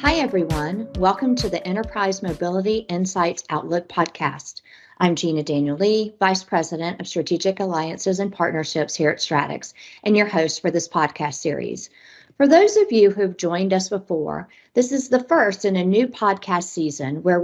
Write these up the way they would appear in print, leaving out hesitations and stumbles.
Hi, everyone. Welcome to the Enterprise Mobility Insights Outlook podcast. I'm Gina Daniel Lee, Vice President of Strategic Alliances and Partnerships here at Stratix, and your host for this podcast series. For those of you who have joined us before, this is the first in a new podcast season where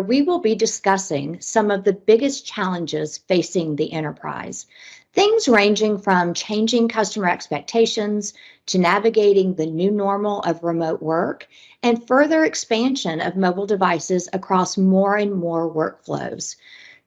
we will be discussing some of the biggest challenges facing the enterprise. Things ranging from changing customer expectations to navigating the new normal of remote work and further expansion of mobile devices across more and more workflows.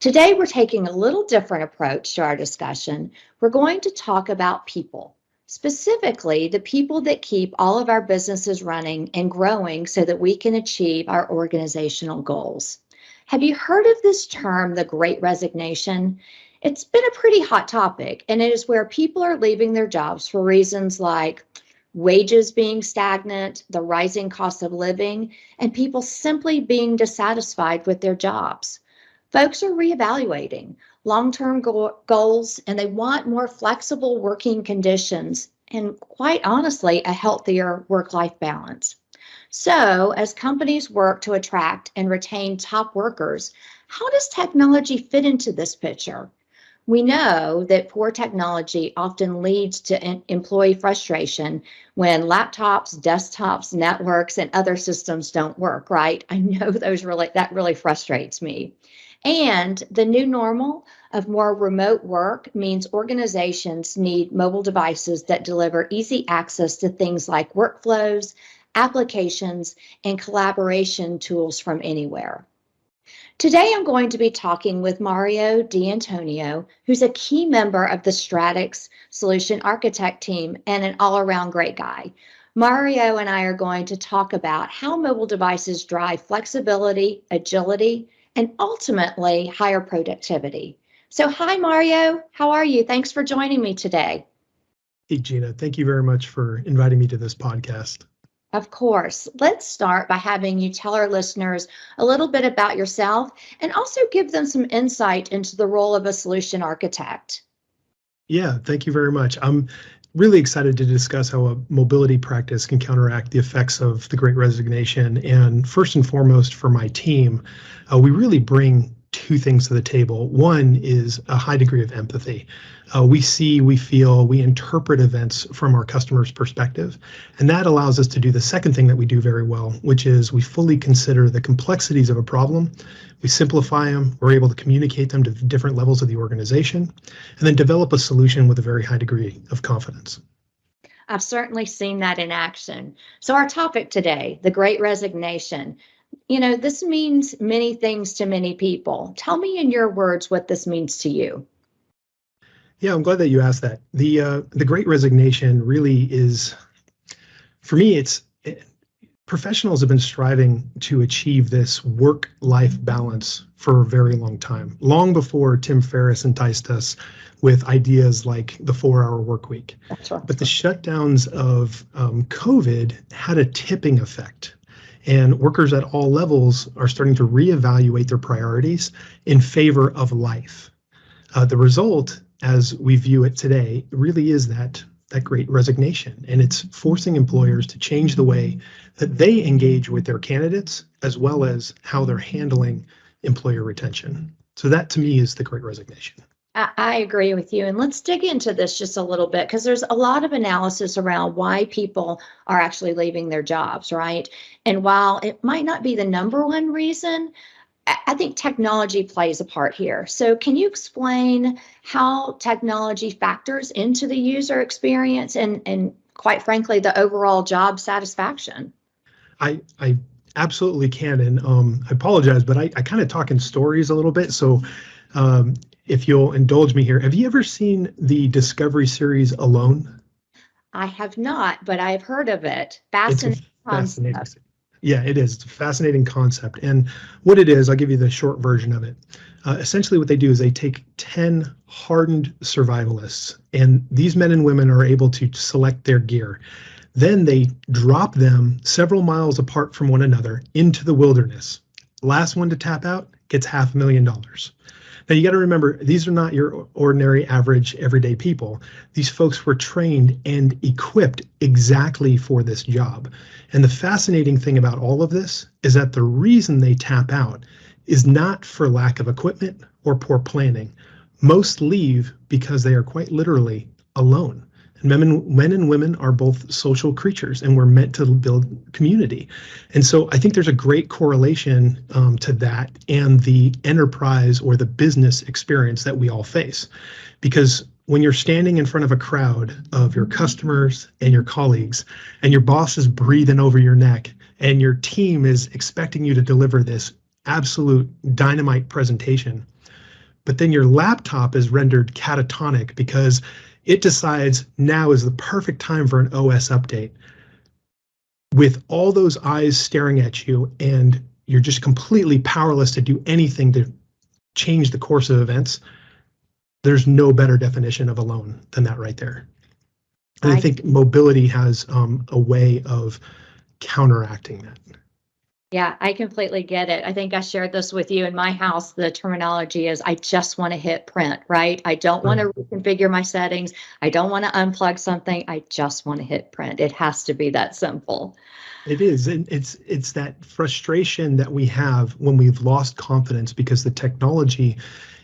Today, we're taking a little different approach to our discussion. We're going to talk about people, specifically the people that keep all of our businesses running and growing so that we can achieve our organizational goals. Have you heard of this term, the Great Resignation? It's been a pretty hot topic, and it is where people are leaving their jobs for reasons like wages being stagnant, the rising cost of living, and people simply being dissatisfied with their jobs. Folks are reevaluating long-term goals, and they want more flexible working conditions and, quite honestly, a healthier work-life balance. So, as companies work to attract and retain top workers, how does technology fit into this picture? We know that poor technology often leads to employee frustration when laptops, desktops, networks, and other systems don't work, right? I know that really frustrates me. And the new normal of more remote work means organizations need mobile devices that deliver easy access to things like workflows, applications, and collaboration tools from anywhere. Today, I'm going to be talking with Mario DiAntonio, who's a key member of the Stratix Solution Architect team and an all-around great guy. Mario and I are going to talk about how mobile devices drive flexibility, agility, and ultimately higher productivity. So, hi, Mario. How are you? Thanks for joining me today. Hey, Gina. Thank you very much for inviting me to this podcast. Of course. Let's start by having you tell our listeners a little bit about yourself and also give them some insight into the role of a solution architect. Yeah, thank you very much. I'm really excited to discuss how a mobility practice can counteract the effects of the Great Resignation. And first and foremost, for my team, we really bring two things to the table. One is a high degree of empathy. We see, we feel, we interpret events from our customer's perspective. And that allows us to do the second thing that we do very well, which is we fully consider the complexities of a problem. We simplify them. We're able to communicate them to different levels of the organization, and then develop a solution with a very high degree of confidence. I've certainly seen that in action. So our topic today, the Great Resignation. You know, this means many things to many people. Tell me in your words what this means to you. Yeah, I'm glad that you asked that. The Great Resignation really is, for me, professionals have been striving to achieve this work-life balance for a very long time, long before Tim Ferriss enticed us with ideas like the 4-hour work week. That's right. But the shutdowns of COVID had a tipping effect. And workers at all levels are starting to reevaluate their priorities in favor of life. The result, as we view it today, really is that Great Resignation. And it's forcing employers to change the way that they engage with their candidates, as well as how they're handling employer retention. So that, to me, is the Great Resignation. I agree with you. And let's dig into this just a little bit, because there's a lot of analysis around why people are actually leaving their jobs, right? And while it might not be the number one reason, I think technology plays a part here. So can you explain how technology factors into the user experience and quite frankly, the overall job satisfaction? I absolutely can. And I apologize, but I kind of talk in stories a little bit. So if you'll indulge me here, have you ever seen the Discovery series Alone? I have not, but I've heard of it. Fascinating. Concept. Yeah, it is. It's a fascinating concept. And what it is, I'll give you the short version of it. Essentially, what they do is they take 10 hardened survivalists, and these men and women are able to select their gear. Then they drop them several miles apart from one another into the wilderness. Last one to tap out gets $500,000. Now you got to remember, these are not your ordinary, average, everyday people. These folks were trained and equipped exactly for this job. And the fascinating thing about all of this is that the reason they tap out is not for lack of equipment or poor planning. Most leave because they are quite literally alone. And men and women are both social creatures, and we're meant to build community. And so I think there's a great correlation to that and the enterprise or the business experience that we all face. Because when you're standing in front of a crowd of your customers and your colleagues, and your boss is breathing over your neck, and your team is expecting you to deliver this absolute dynamite presentation, but then your laptop is rendered catatonic because it decides now is the perfect time for an OS update. With all those eyes staring at you, and you're just completely powerless to do anything to change the course of events, there's no better definition of alone than that right there. And I think mobility has a way of counteracting that. Yeah, I completely get it. I think I shared this with you. In my house, the terminology is I just want to hit print, right? I don't want to reconfigure my settings. I don't want to unplug something. I just want to hit print. It has to be that simple. It is. And it's that frustration that we have when we've lost confidence because the technology,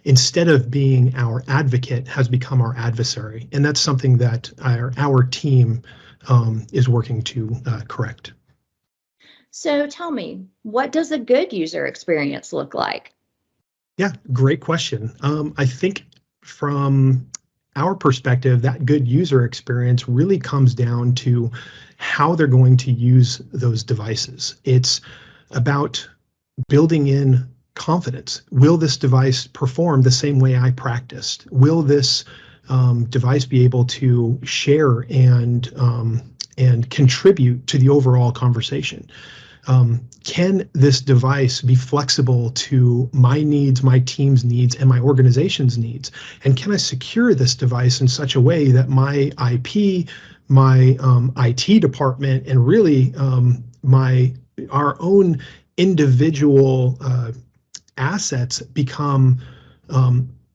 instead of being our advocate, has become our adversary. And that's something that our team is working to correct. So tell me, what does a good user experience look like? Yeah, great question. I think from our perspective, that good user experience really comes down to how they're going to use those devices. It's about building in confidence. Will this device perform the same way I practiced? Will this device be able to share and contribute to the overall conversation? Can this device be flexible to my needs, my team's needs, and my organization's needs? And can I secure this device in such a way that my IP, my IT department, and really our own individual assets become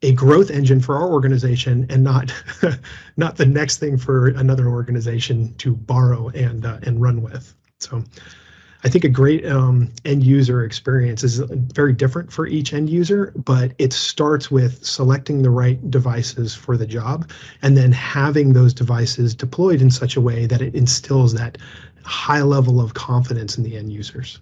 a growth engine for our organization and not not the next thing for another organization to borrow and run with. So I think a great end user experience is very different for each end user, but it starts with selecting the right devices for the job and then having those devices deployed in such a way that it instills that high level of confidence in the end users.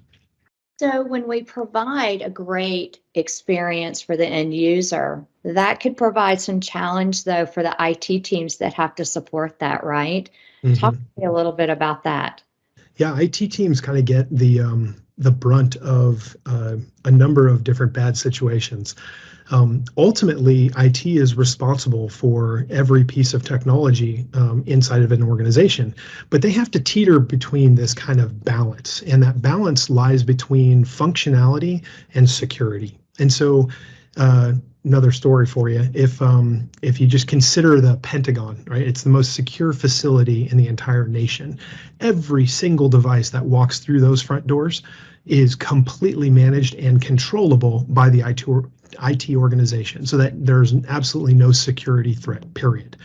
So when we provide a great experience for the end user, that could provide some challenge, though, for the IT teams that have to support that, right? Mm-hmm. Talk to me a little bit about that. Yeah, IT teams kind of get the brunt of a number of different bad situations. Ultimately, IT is responsible for every piece of technology inside of an organization, but they have to teeter between this kind of balance, and that balance lies between functionality and security. And so another story for you, if you just consider the Pentagon, right? It's the most secure facility in the entire nation. Every single device that walks through those front doors is completely managed and controllable by the IT organization, so that there's absolutely no security threat, period.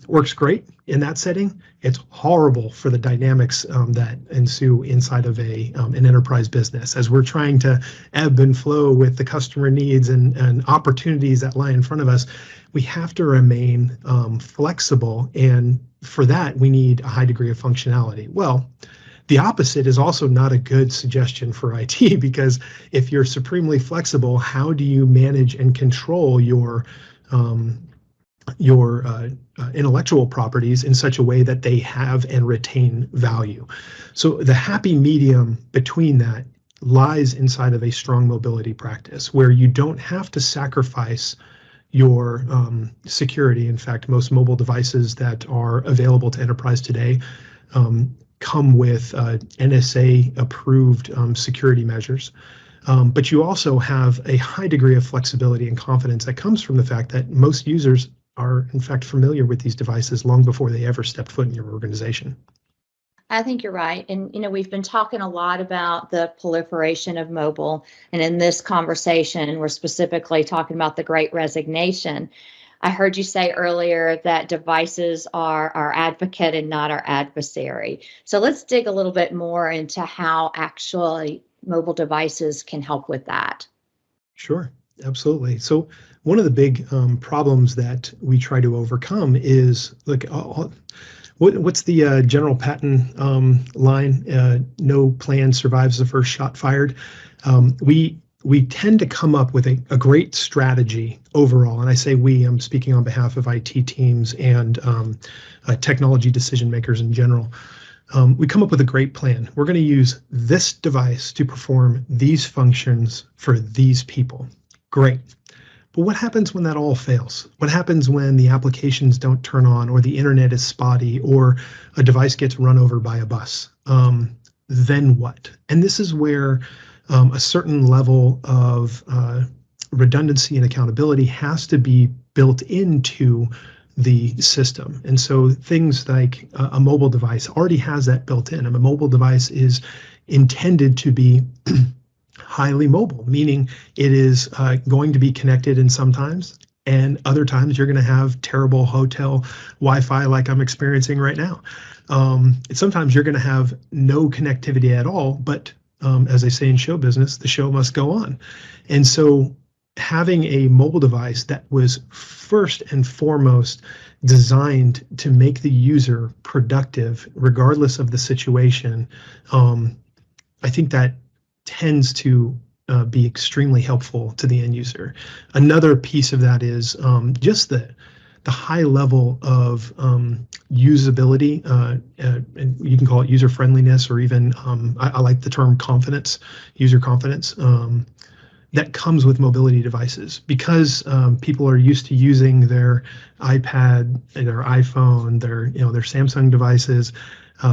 Works great in that setting. It's horrible for the dynamics that ensue inside of an enterprise business as we're trying to ebb and flow with the customer needs and opportunities that lie in front of us. We have to remain flexible, and for that we need a high degree of functionality. Well, the opposite is also not a good suggestion for IT, because if you're supremely flexible, how do you manage and control your intellectual properties in such a way that they have and retain value? So the happy medium between that lies inside of a strong mobility practice where you don't have to sacrifice your security. In fact, most mobile devices that are available to enterprise today come with NSA approved security measures. But you also have a high degree of flexibility and confidence that comes from the fact that most users are in fact familiar with these devices long before they ever stepped foot in your organization. I think you're right. And, we've been talking a lot about the proliferation of mobile. And in this conversation, we're specifically talking about the Great Resignation. I heard you say earlier that devices are our advocate and not our adversary. So let's dig a little bit more into how actually mobile devices can help with that. Sure, absolutely. So one of the big problems that we try to overcome is like what's the General Patton line? No plan survives the first shot fired. We tend to come up with a great strategy overall, and I say we, I'm speaking on behalf of IT teams and technology decision makers in general. We come up with a great plan. We're going to use this device to perform these functions for these people. Great. But what happens when that all fails? What happens when the applications don't turn on, or the internet is spotty, or a device gets run over by a bus? Then what? And this is where a certain level of redundancy and accountability has to be built into the system. And so things like a mobile device already has that built in. And a mobile device is intended to be highly mobile, meaning it is going to be connected in sometimes, and other times you're going to have terrible hotel Wi-Fi like I'm experiencing right now. Sometimes you're going to have no connectivity at all, but as they say in show business, the show must go on. And so having a mobile device that was first and foremost designed to make the user productive, regardless of the situation, I think that tends to be extremely helpful to the end user. Another piece of that is just the high level of usability, and you can call it user friendliness, or even I like the term confidence, user confidence, that comes with mobility devices, because people are used to using their iPad, their iPhone, their Samsung devices,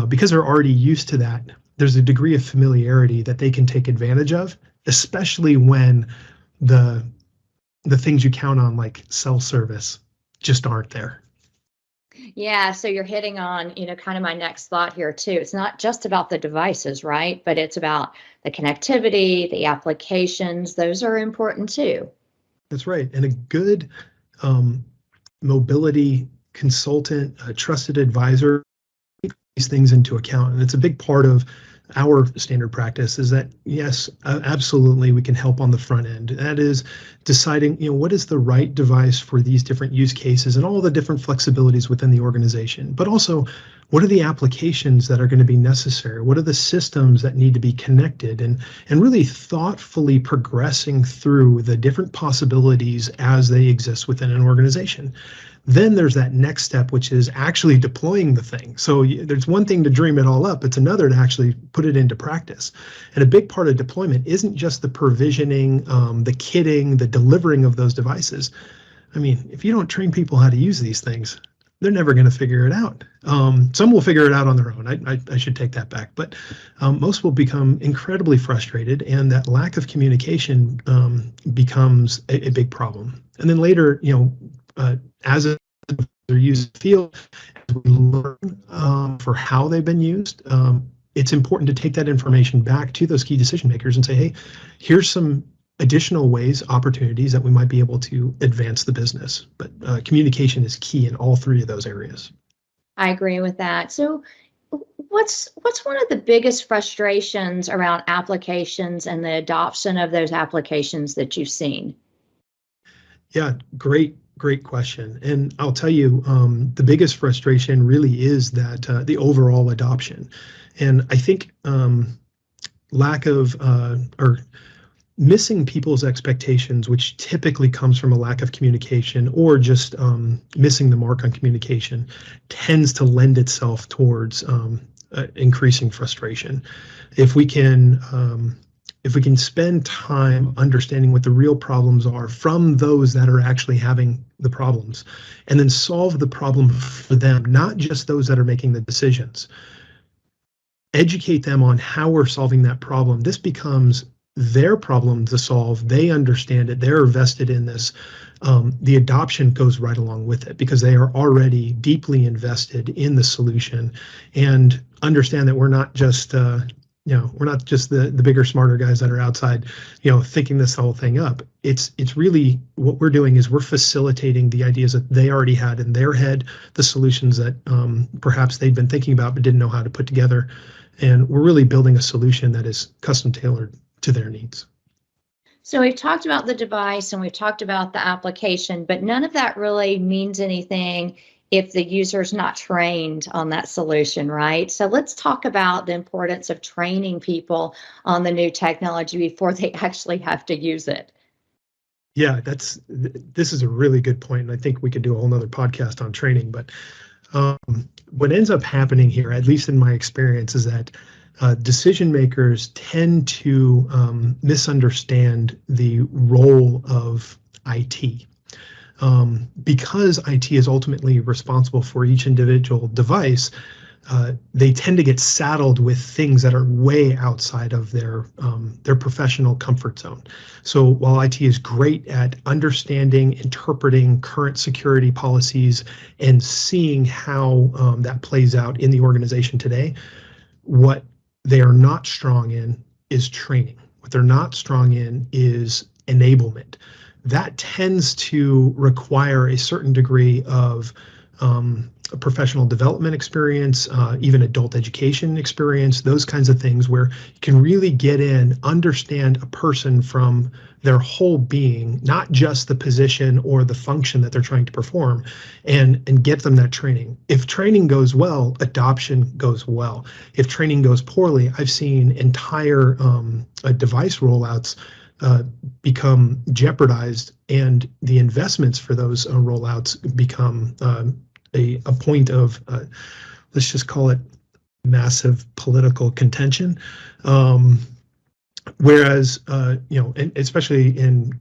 because they're already used to that. There's a degree of familiarity that they can take advantage of, especially when the things you count on, like cell service, just aren't there. Yeah, so you're hitting on, kind of my next thought here too. It's not just about the devices, right? But it's about the connectivity, the applications. Those are important too. That's right. And a good mobility consultant, a trusted advisor, these things into account. And it's a big part of our standard practice is that, yes, absolutely, we can help on the front end. That is deciding, what is the right device for these different use cases and all the different flexibilities within the organization. But also, what are the applications that are going to be necessary? What are the systems that need to be connected? And really thoughtfully progressing through the different possibilities as they exist within an organization. Then there's that next step, which is actually deploying the thing. So there's one thing to dream it all up. It's another to actually put it into practice. And a big part of deployment isn't just the provisioning, the kitting, the delivering of those devices. I mean, if you don't train people how to use these things, they're never going to figure it out. Some will figure it out on their own. I should take that back. But most will become incredibly frustrated, and that lack of communication becomes a big problem. And then later, as a user field, as we learn for how they've been used, it's important to take that information back to those key decision makers and say, hey, here's some additional ways, opportunities that we might be able to advance the business. But communication is key in all three of those areas. I agree with that. So what's one of the biggest frustrations around applications and the adoption of those applications that you've seen? Yeah, great question. And I'll tell you, the biggest frustration really is that the overall adoption. And I think lack of or missing people's expectations, which typically comes from a lack of communication or just missing the mark on communication, tends to lend itself towards increasing frustration. If we can spend time understanding what the real problems are from those that are actually having the problems, and then solve the problem for them, not just those that are making the decisions, educate them on how we're solving that problem. This becomes their problem to solve. They understand it. They're vested in this. the adoption goes right along with it because they are already deeply invested in the solution and understand that we're not just we're not just the bigger, smarter guys that are outside, thinking this whole thing up. It's really what we're doing is we're facilitating the ideas that they already had in their head, the solutions that perhaps they'd been thinking about but didn't know how to put together. And we're really building a solution that is custom tailored to their needs. So we've talked about the device and we've talked about the application, but none of that really means anything if the user's not trained on that solution, right? So let's talk about the importance of training people on the new technology before they actually have to use it. Yeah, this is a really good point, and I think we could do a whole nother podcast on training. But what ends up happening here, at least in my experience, is that decision makers tend to misunderstand the role of IT. Because IT is ultimately responsible for each individual device, they tend to get saddled with things that are way outside of their professional comfort zone. So while IT is great at understanding, interpreting current security policies, and seeing how that plays out in the organization today, what they are not strong in is training. What they're not strong in is enablement. That tends to require a certain degree of professional development experience, even adult education experience, those kinds of things where you can really get in, understand a person from their whole being, not just the position or the function that they're trying to perform, and get them that training. If training goes well, adoption goes well. If training goes poorly, I've seen entire device rollouts become jeopardized, and the investments for those rollouts become a point of, let's just call it massive political contention. Whereas, and especially in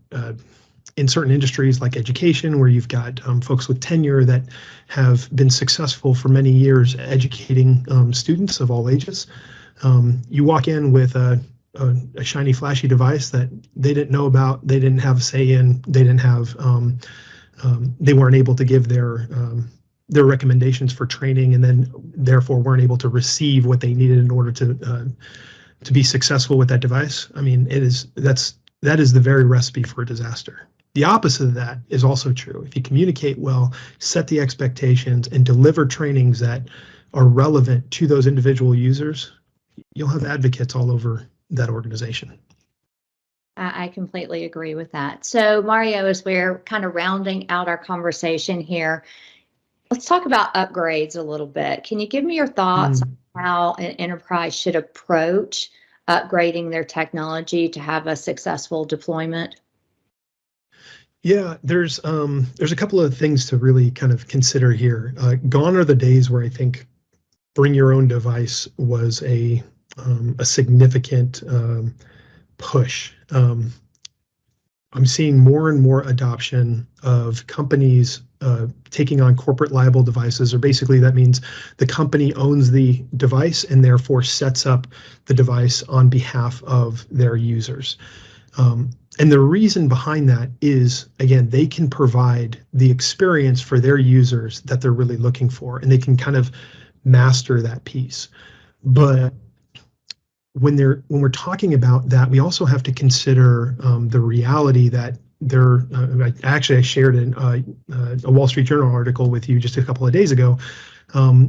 certain industries like education, where you've got folks with tenure that have been successful for many years educating students of all ages, you walk in with a shiny, flashy device that they didn't know about, they didn't have a say in, they didn't have, they weren't able to give their recommendations for training, and then therefore weren't able to receive what they needed in order to be successful with that device. I mean, that is the very recipe for a disaster. The opposite of that is also true. If you communicate well, set the expectations, and deliver trainings that are relevant to those individual users, you'll have advocates all over that organization. I completely agree with that. So Mario, as we're kind of rounding out our conversation here, let's talk about upgrades a little bit. Can you give me your thoughts on how an enterprise should approach upgrading their technology to have a successful deployment? Yeah, there's a couple of things to really kind of consider here. Gone are the days where I think bring your own device was a significant push. I'm seeing more and more adoption of companies taking on corporate liable devices, or basically that means the company owns the device and therefore sets up the device on behalf of their users. And the reason behind that is, again, they can provide the experience for their users that they're really looking for, and they can kind of master that piece. But when we're talking about that, we also have to consider the reality that I shared a Wall Street Journal article with you just a couple of days ago,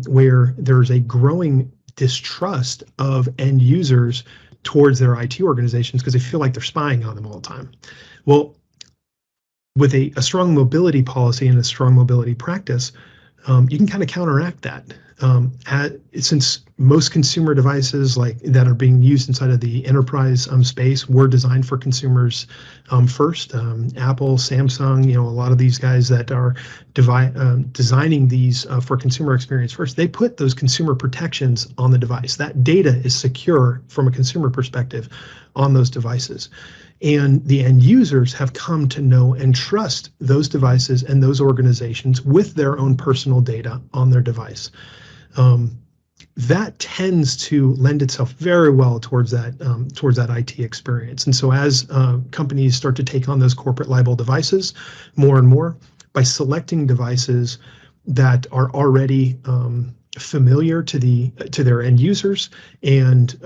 where there's a growing distrust of end users towards their IT organizations because they feel like they're spying on them all the time. Well, with a strong mobility policy and a strong mobility practice, you can kind of counteract that. Since most consumer devices like that are being used inside of the enterprise space were designed for consumers first, Apple, Samsung, a lot of these guys that are designing these for consumer experience first, they put those consumer protections on the device. That data is secure from a consumer perspective on those devices. And the end users have come to know and trust those devices and those organizations with their own personal data on their device. that tends to lend itself very well towards that IT experience. And so as companies start to take on those corporate liable devices more and more, by selecting devices that are already familiar to their end users and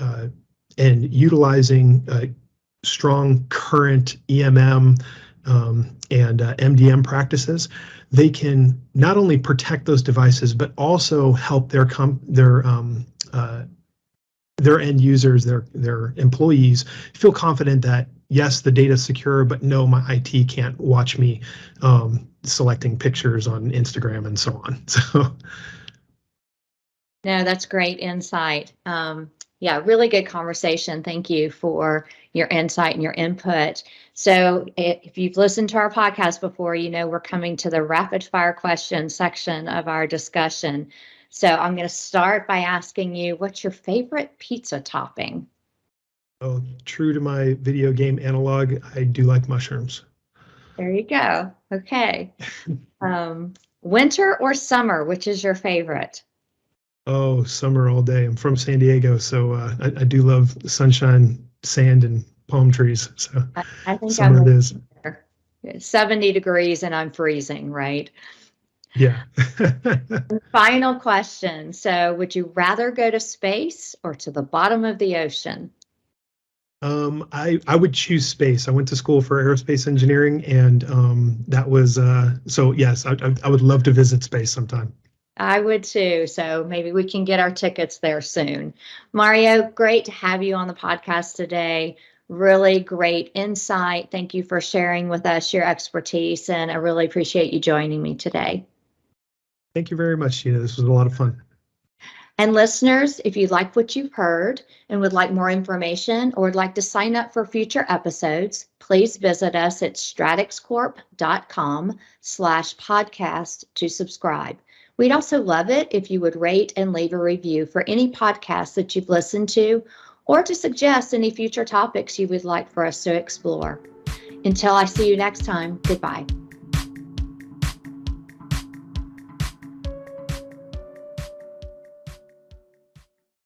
utilizing strong current EMM and MDM practices, they can not only protect those devices but also help their end users, their employees, feel confident that yes, the data is secure, but no, my IT can't watch me selecting pictures on Instagram and so on. So, no, that's great insight. Yeah, really good conversation. Thank you for your insight and your input. So if you've listened to our podcast before, you know we're coming to the rapid fire question section of our discussion. So I'm going to start by asking you, what's your favorite pizza topping? oh, true to my video game analog, I do like mushrooms. There you go. Okay. Winter or summer, which is your favorite? Oh, summer all day. I'm from San Diego, so I do love sunshine, sand, and palm trees. So I think summer I'm it is. 70 degrees and I'm freezing, right? Yeah. Final question. So would you rather go to space or to the bottom of the ocean? I would choose space. I went to school for aerospace engineering, and that was so yes, I would love to visit space sometime. I would too. So maybe we can get our tickets there soon. Mario, great to have you on the podcast today. Really great insight. Thank you for sharing with us your expertise, and I really appreciate you joining me today. Thank you very much, Gina. This was a lot of fun. And listeners, if you like what you've heard and would like more information or would like to sign up for future episodes, please visit us at stratixcorp.com/podcast to subscribe. We'd also love it if you would rate and leave a review for any podcasts that you've listened to, or to suggest any future topics you would like for us to explore. Until I see you next time, goodbye.